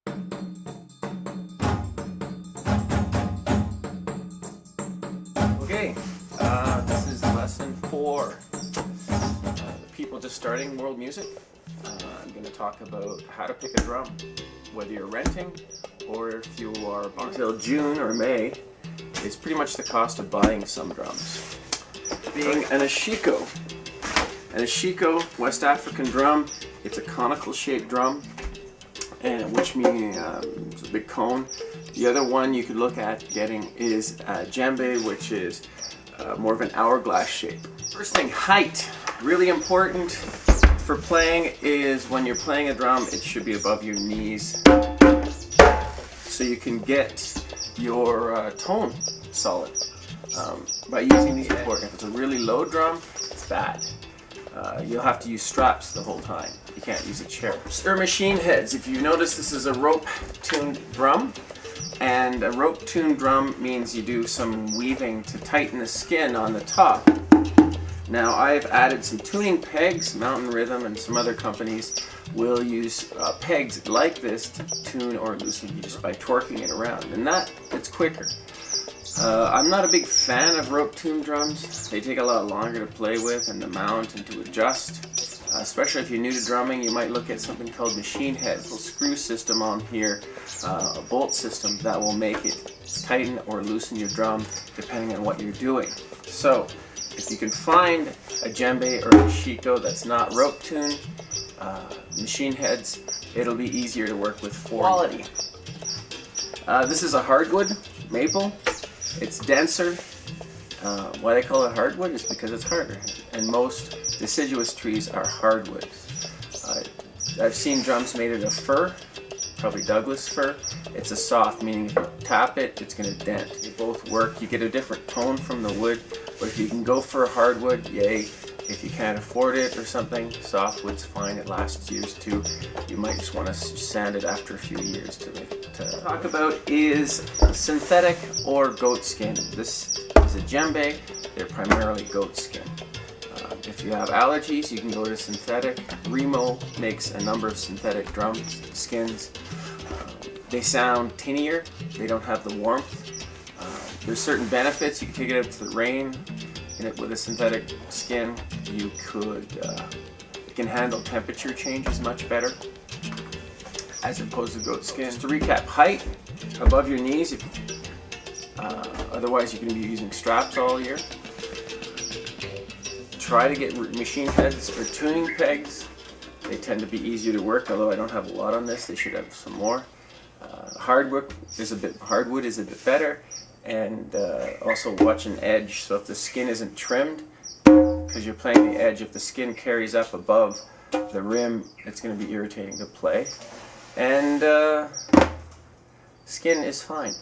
Okay, this is lesson 4. People just starting world music. I'm going to talk about how to pick a drum, whether you're renting or if you are buying. Until June or May is pretty much the cost of buying some drums. Being an Ashiko. An Ashiko West African drum, it's a conical shaped drum, and which means it's a big cone. The other one you could look at getting is a djembe, which is more of an hourglass shape. First thing, height. Really important for playing is when you're playing a drum, it should be above your knees so you can get your tone solid. By using the support. If it's a really low drum, it's bad. You'll have to use straps the whole time. You can't use a chair. Or machine heads. If you notice, this is a rope-tuned drum. And a rope-tuned drum means you do some weaving to tighten the skin on the top. Now I've added some tuning pegs. Mountain Rhythm and some other companies will use pegs like this to tune or loosen you just by torquing it around. And it's quicker. I'm not a big fan of rope-tuned drums. They take a lot longer to play with and to mount and to adjust. Especially if you're new to drumming, you might look at something called machine heads. A little screw system on here, a bolt system that will make it tighten or loosen your drum depending on what you're doing. So, if you can find a djembe or a Ashiko that's not rope-tuned, machine heads, it'll be easier to work with for quality. This is a hardwood maple. It's denser. Why they call it hardwood is because it's harder, and most deciduous trees are hardwood. I've seen drums made out of fir, probably Douglas fir. It's a soft, meaning if you tap it, it's going to dent. They both work. You get a different tone from the wood, but if you can go for a hardwood, yay. If you can't afford it or something, softwood's fine. It lasts years too. You might just want to sand it after a few years to talk about is synthetic or goat skin. This is a djembe. They're primarily goat skin. If you have allergies, you can go to synthetic. Remo makes a number of synthetic drum skins. They sound tinier. They don't have the warmth. There's certain benefits. You can take it out to the rain. With a synthetic skin, you could it can handle temperature changes much better as opposed to goat skin. Just to recap, height above your knees. Otherwise, you're going to be using straps all year. Try to get machine heads or tuning pegs. They tend to be easier to work, although I don't have a lot on this. They should have some more. Hardwood is a bit better. And also watch an edge, so if the skin isn't trimmed, because you're playing the edge, if the skin carries up above the rim, it's going to be irritating to play. And skin is fine.